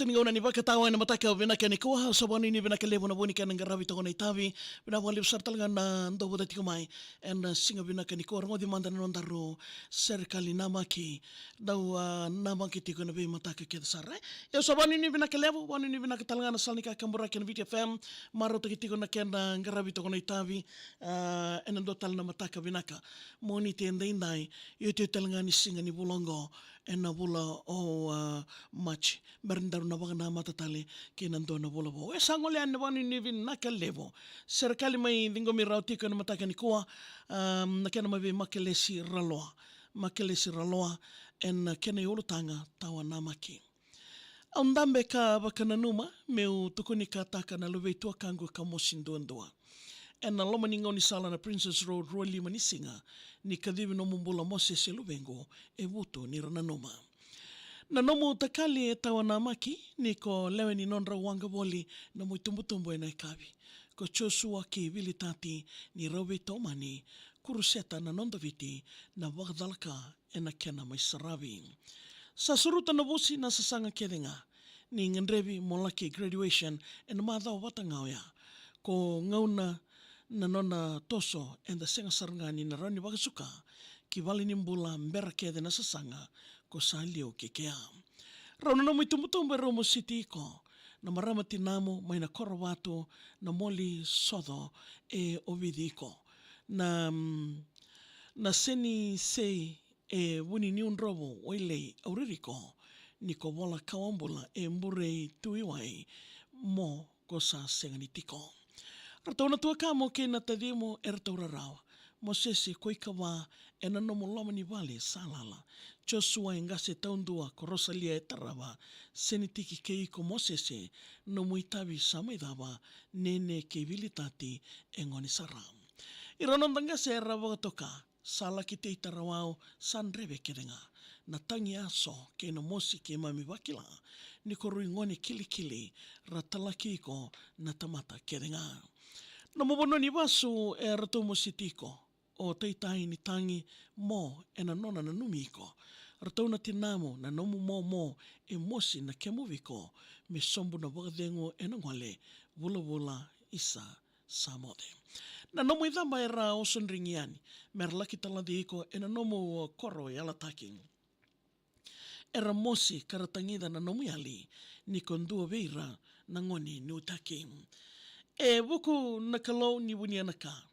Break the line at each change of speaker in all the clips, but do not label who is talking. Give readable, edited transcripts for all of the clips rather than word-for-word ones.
Sinigaw na ni Bakatawa na matakaw binakanikua sa wani ni binakalevo na wani ka ng garabi to ko na itabi binawalip sa talaga na ndo dati kumay and singa binakanikua ngo di manda na nondaro serikali namaki daw namaki tiko na bi mataka kita sare yo sa wani ni binakalevo wani ni binakatalanga na salnika kambura ken VTFM maro tiko na ken garabi to ko na itabi and ndo tal na mataka binaka moni tenda indai yo talanga ni singa ni bulongo and na bula o match berndar na wag na matatali kinando na bula bo esangole an wani ni vin nakalevo serikali mai dingo mi rauti ko na mataka ni kuwa nakena mabi makelesi raloa en kena yolutanga tawa namaki Aundambe ka bakana numa meu tukuni ka taka na luwe tua kangu ka mosindoandoa en na loma ningo ni sala na Princess Road Rua Lima ni singa ni kadivi no mumbula mose se lubengo e wuto ni rananoma na nomu takali e tawa namaki ni ko lewe ni nonra wanga boli na mui tumbutumbu e na ikawi. Ko chosua ki vili tati ni rawe tomani kuruseta na nondaviti na wakdalka e na kena mai sarawi. Sa suruta na busi na sasanga kedenga ni ngendrevi molaki graduation e na madhaw watangao ya. Ko ngauna na nona toso e na senga sarangani na rani wakasuka ki wali ni mbula mbera kede na sasanga ko sa lio kekea. Rauna na muitumbutumbu e Romo City ko na maramati namo mai na koro watu na moli sodo e ovidi ko. Na seni sei e wuni ni un robo oilei auririko ni ko wala kawambula e mbure tuiwai mo ko sa sengani tiko. Ratau na tua kamo ke na tadimo e ratau rarawa. Mo sese koi kawa e na nomo loma ni wale salala. Joshua e ngase taundua ko Rosalia e tarawa. Senitiki ke iko mo sese no muitawi samaidhawa nene ke vilitati e ngoni saram. Ironondanga se rawa toka. Sala ki te itarawao san rebe kerenga. Na tangi aso ke no mosi ke mami wakila. Ni ko rui ngoni kili ratalaki ko na tamata kerenga. Na mabono ni wasu e ratomo sitiko o teitai ni tangi mo e na nona na numiko. Ratau na tinamo na nomu mo e mosi na kemuviko me sombu na wakadengo e na ngwale wula isa samode. Na nomu idhamba e ra oson ringiani mer laki taladi iko e na nomu koro e alataki. Era mosi karatangida na nomu yali ni kondua veira na ngoni ni utaki. E wuku na kalau ni wuni anaka.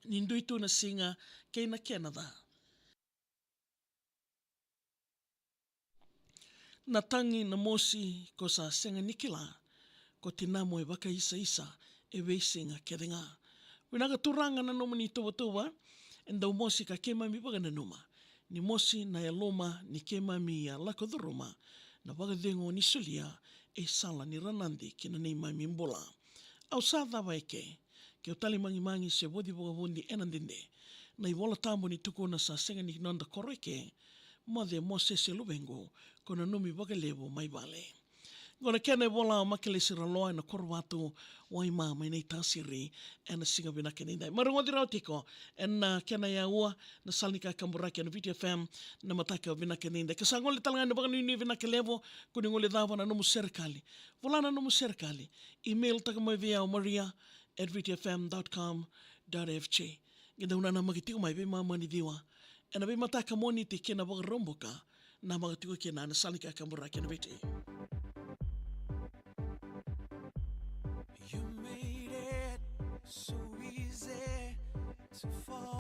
Ninduitu na singa kay na Canada. Na tangi na mosi ko sa senga nikila ko tinamo e waka isa e weisinga kerenga. Winaga turanga na noma ni tuwa en dau mosi ka kemami waga na numa. Ni mosi na eloma ni kemami a lako dhuruma na waga dengo ni sulia e sala ni ranandi kina nei mami mbola. Au sa dhawa eke, ke o tali mangi se wodi woga wundi enandinde, na i wola tambo ni tuku na sa senga ni nonda koreke, ma de mo se lubengo, kona numi waga levo mai vale. Gona kena e wola o makele sira loa na koro watu wai maa mai nei tasiri e na singa bina kena indai. Marungo di rao tiko, e na kena ia ua na salnika kamburaki na VTFM na mataka o bina kena indai. Kasa ngole talanga na bagani ni bina kelevo, kuni ngole dhawa na nomu serikali. Vola na nomu serikali, email takamai via o maria@vtfm.com.fg. Gida una na magitiko mai vi maa mani diwa. E na vi mataka moni ti kena waga romboka na magitiko kena na salnika kamburaki na VTFM.
You made it so easy to fall.